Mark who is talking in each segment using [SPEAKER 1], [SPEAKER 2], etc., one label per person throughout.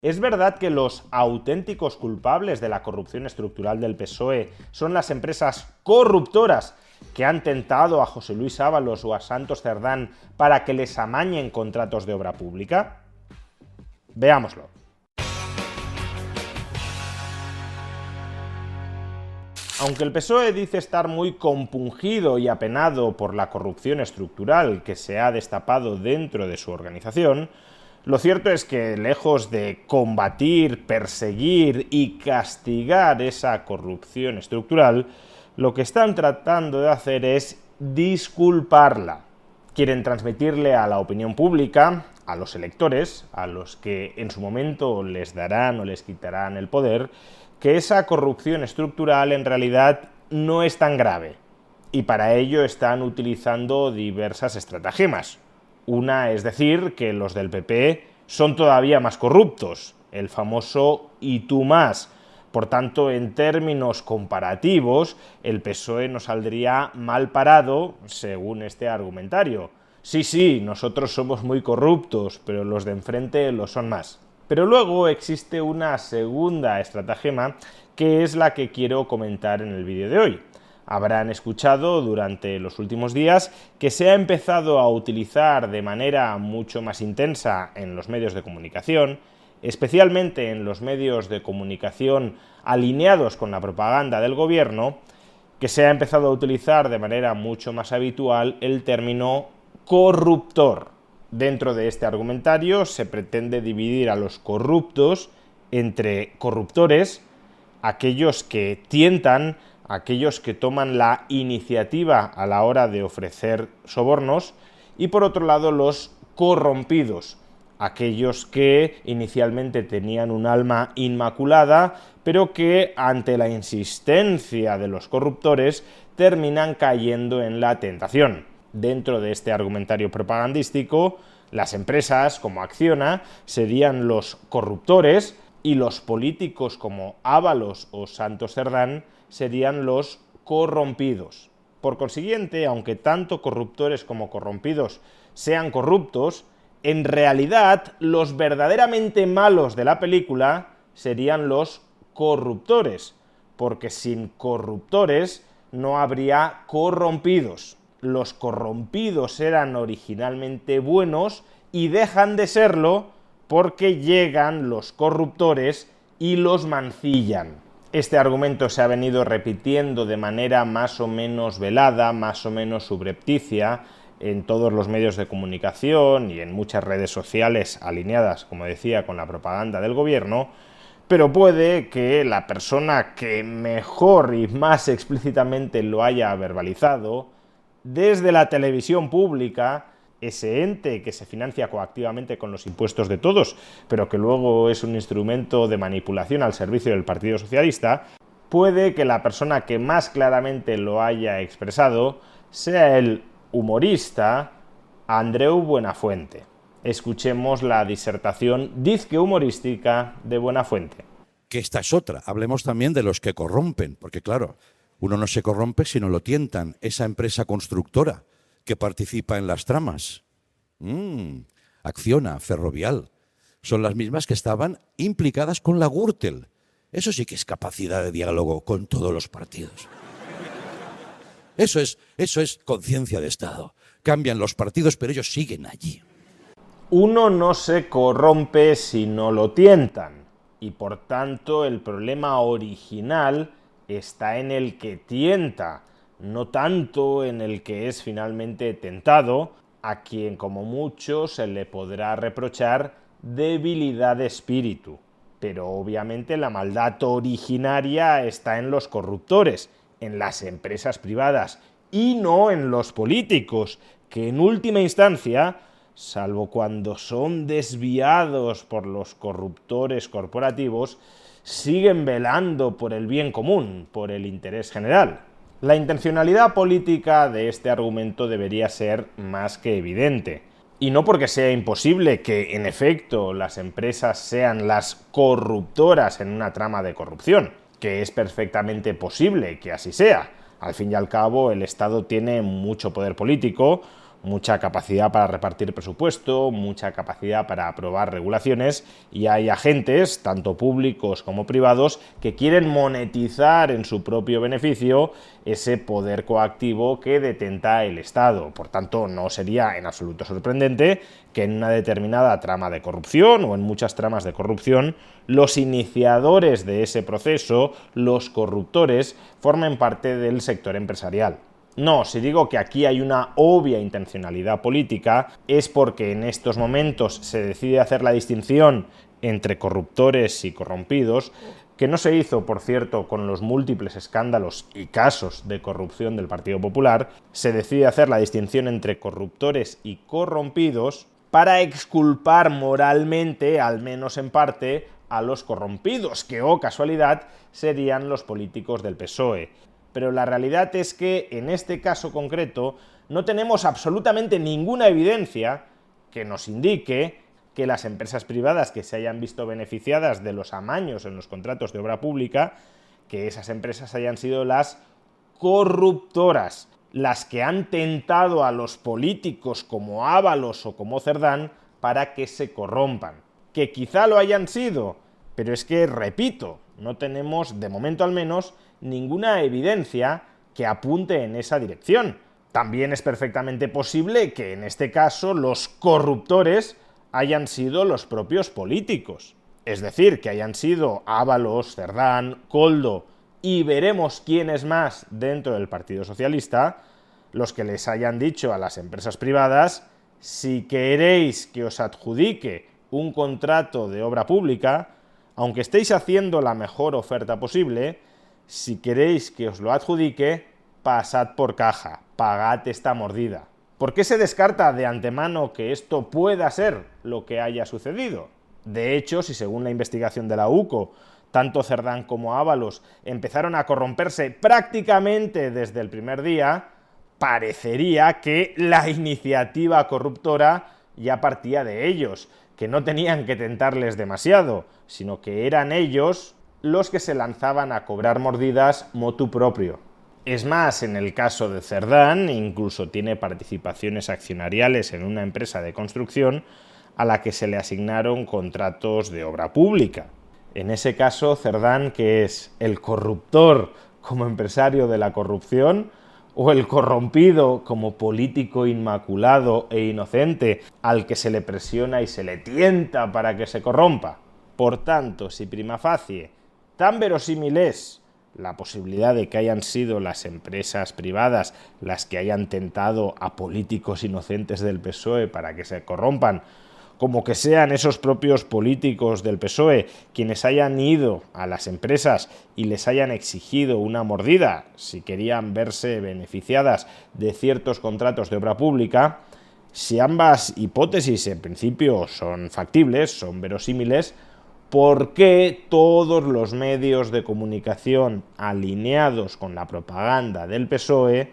[SPEAKER 1] ¿Es verdad que los auténticos culpables de la corrupción estructural del PSOE son las empresas corruptoras que han tentado a José Luis Ábalos o a Santos Cerdán para que les amañen contratos de obra pública? Veámoslo. Aunque el PSOE dice estar muy compungido y apenado por la corrupción estructural que se ha destapado dentro de su organización, lo cierto es que, lejos de combatir, perseguir y castigar esa corrupción estructural, lo que están tratando de hacer es disculparla. Quieren transmitirle a la opinión pública, a los electores, a los que en su momento les darán o les quitarán el poder, que esa corrupción estructural en realidad no es tan grave. Y para ello están utilizando diversas estratagemas. Una es decir que los del PP son todavía más corruptos, el famoso "y tú más". Por tanto, en términos comparativos, el PSOE no saldría mal parado, según este argumentario. Sí, nosotros somos muy corruptos, pero los de enfrente lo son más. Pero luego existe una segunda estratagema, que es la que quiero comentar en el vídeo de hoy. Habrán escuchado durante los últimos días que se ha empezado a utilizar de manera mucho más intensa en los medios de comunicación, especialmente en los medios de comunicación alineados con la propaganda del gobierno, que se ha empezado a utilizar de manera mucho más habitual el término corruptor. Dentro de este argumentario se pretende dividir a los corruptos entre corruptores, aquellos que tientan, aquellos que toman la iniciativa a la hora de ofrecer sobornos, y por otro lado los corrompidos, aquellos que inicialmente tenían un alma inmaculada, pero que ante la insistencia de los corruptores terminan cayendo en la tentación. Dentro de este argumentario propagandístico, las empresas como Acciona serían los corruptores y los políticos como Ábalos o Santos Cerdán serían los corrompidos. Por consiguiente, aunque tanto corruptores como corrompidos sean corruptos, en realidad los verdaderamente malos de la película serían los corruptores, porque sin corruptores no habría corrompidos. Los corrompidos eran originalmente buenos y dejan de serlo porque llegan los corruptores y los mancillan. Este argumento se ha venido repitiendo de manera más o menos velada, más o menos subrepticia, en todos los medios de comunicación y en muchas redes sociales alineadas, como decía, con la propaganda del gobierno, pero puede que la persona que mejor y más explícitamente lo haya verbalizado, desde la televisión pública, ese ente que se financia coactivamente con los impuestos de todos, pero que luego es un instrumento de manipulación al servicio del Partido Socialista, puede que la persona que más claramente lo haya expresado sea el humorista Andreu Buenafuente. Escuchemos la disertación dizque humorística de Buenafuente.
[SPEAKER 2] Que esta es otra. Hablemos también de los que corrompen, porque claro, uno no se corrompe si no lo tientan. Esa empresa constructora que participa en las tramas, Acciona, Ferrovial, son las mismas que estaban implicadas con la Gürtel. Eso sí que es capacidad de diálogo con todos los partidos. Eso es conciencia de Estado. Cambian los partidos, pero ellos siguen allí.
[SPEAKER 1] Uno no se corrompe si no lo tientan, y por tanto el problema original está en el que tienta, no tanto en el que es finalmente tentado, a quien como mucho se le podrá reprochar debilidad de espíritu. Pero obviamente la maldad originaria está en los corruptores, en las empresas privadas, y no en los políticos, que en última instancia, salvo cuando son desviados por los corruptores corporativos, siguen velando por el bien común, por el interés general. La intencionalidad política de este argumento debería ser más que evidente. Y no porque sea imposible que, en efecto, las empresas sean las corruptoras en una trama de corrupción, que es perfectamente posible que así sea. Al fin y al cabo, el Estado tiene mucho poder político, mucha capacidad para repartir presupuesto, mucha capacidad para aprobar regulaciones, y hay agentes, tanto públicos como privados, que quieren monetizar en su propio beneficio ese poder coactivo que detenta el Estado. Por tanto, no sería en absoluto sorprendente que en una determinada trama de corrupción o en muchas tramas de corrupción, los iniciadores de ese proceso, los corruptores, formen parte del sector empresarial. No, si digo que aquí hay una obvia intencionalidad política, es porque en estos momentos se decide hacer la distinción entre corruptores y corrompidos, que no se hizo, por cierto, con los múltiples escándalos y casos de corrupción del Partido Popular. Se decide hacer la distinción entre corruptores y corrompidos para exculpar moralmente, al menos en parte, a los corrompidos, que, oh casualidad, serían los políticos del PSOE. Pero la realidad es que, en este caso concreto, no tenemos absolutamente ninguna evidencia que nos indique que las empresas privadas que se hayan visto beneficiadas de los amaños en los contratos de obra pública, que esas empresas hayan sido las corruptoras, las que han tentado a los políticos como Ábalos o como Cerdán para que se corrompan. Que quizá lo hayan sido, pero es que, repito, no tenemos, de momento al menos, ninguna evidencia que apunte en esa dirección. También es perfectamente posible que en este caso los corruptores hayan sido los propios políticos. Es decir, que hayan sido Ábalos, Cerdán, Koldo y veremos quién es más dentro del Partido Socialista, los que les hayan dicho a las empresas privadas: si queréis que os adjudique un contrato de obra pública, aunque estéis haciendo la mejor oferta posible, si queréis que os lo adjudique, pasad por caja, pagad esta mordida. ¿Por qué se descarta de antemano que esto pueda ser lo que haya sucedido? De hecho, si según la investigación de la UCO, tanto Cerdán como Ábalos empezaron a corromperse prácticamente desde el primer día, parecería que la iniciativa corruptora ya partía de ellos, que no tenían que tentarles demasiado, sino que eran ellos los que se lanzaban a cobrar mordidas motu proprio. Es más, en el caso de Cerdán, incluso tiene participaciones accionariales en una empresa de construcción a la que se le asignaron contratos de obra pública. En ese caso, Cerdán, ¿qué es? ¿El corruptor como empresario de la corrupción o el corrompido como político inmaculado e inocente al que se le presiona y se le tienta para que se corrompa? Por tanto, si prima facie tan verosímil es la posibilidad de que hayan sido las empresas privadas las que hayan tentado a políticos inocentes del PSOE para que se corrompan, como que sean esos propios políticos del PSOE quienes hayan ido a las empresas y les hayan exigido una mordida si querían verse beneficiadas de ciertos contratos de obra pública, si ambas hipótesis en principio son factibles, son verosímiles, ¿por qué todos los medios de comunicación alineados con la propaganda del PSOE,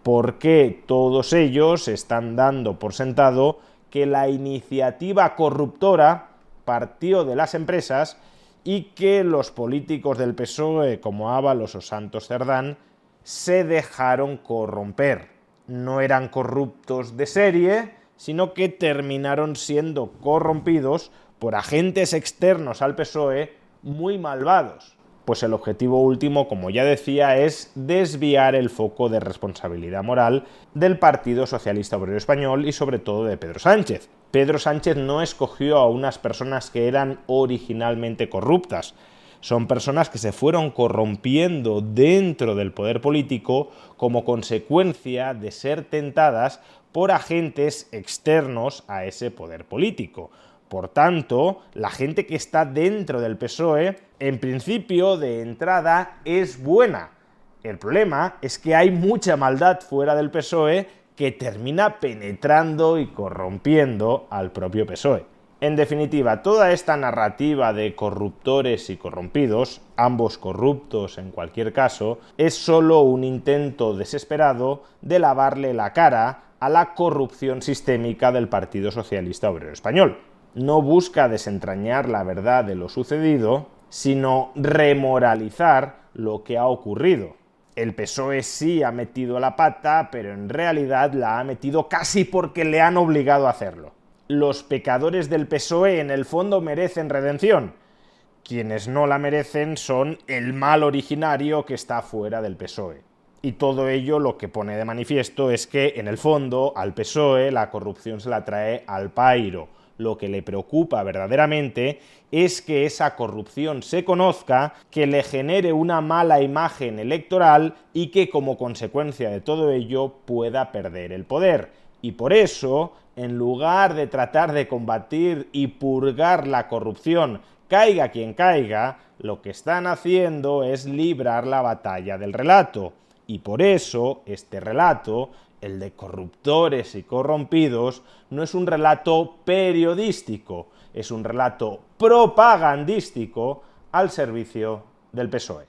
[SPEAKER 1] por qué todos ellos están dando por sentado que la iniciativa corruptora partió de las empresas y que los políticos del PSOE como Ábalos o Santos Cerdán se dejaron corromper? No eran corruptos de serie, sino que terminaron siendo corrompidos por agentes externos al PSOE muy malvados. Pues el objetivo último, como ya decía, es desviar el foco de responsabilidad moral del Partido Socialista Obrero Español y sobre todo de Pedro Sánchez. Pedro Sánchez no escogió a unas personas que eran originalmente corruptas. Son personas que se fueron corrompiendo dentro del poder político como consecuencia de ser tentadas por agentes externos a ese poder político. Por tanto, la gente que está dentro del PSOE, en principio, de entrada, es buena. El problema es que hay mucha maldad fuera del PSOE que termina penetrando y corrompiendo al propio PSOE. En definitiva, toda esta narrativa de corruptores y corrompidos, ambos corruptos en cualquier caso, es solo un intento desesperado de lavarle la cara a la corrupción sistémica del Partido Socialista Obrero Español. No busca desentrañar la verdad de lo sucedido, sino remoralizar lo que ha ocurrido. El PSOE sí ha metido la pata, pero en realidad la ha metido casi porque le han obligado a hacerlo. Los pecadores del PSOE en el fondo merecen redención. Quienes no la merecen son el mal originario que está fuera del PSOE. Y todo ello lo que pone de manifiesto es que, en el fondo, al PSOE la corrupción se la trae al pairo. Lo que le preocupa verdaderamente es que esa corrupción se conozca, que le genere una mala imagen electoral y que, como consecuencia de todo ello, pueda perder el poder. Y por eso, en lugar de tratar de combatir y purgar la corrupción, caiga quien caiga, lo que están haciendo es librar la batalla del relato. Y por eso, este relato, el de corruptores y corrompidos, no es un relato periodístico, es un relato propagandístico al servicio del PSOE.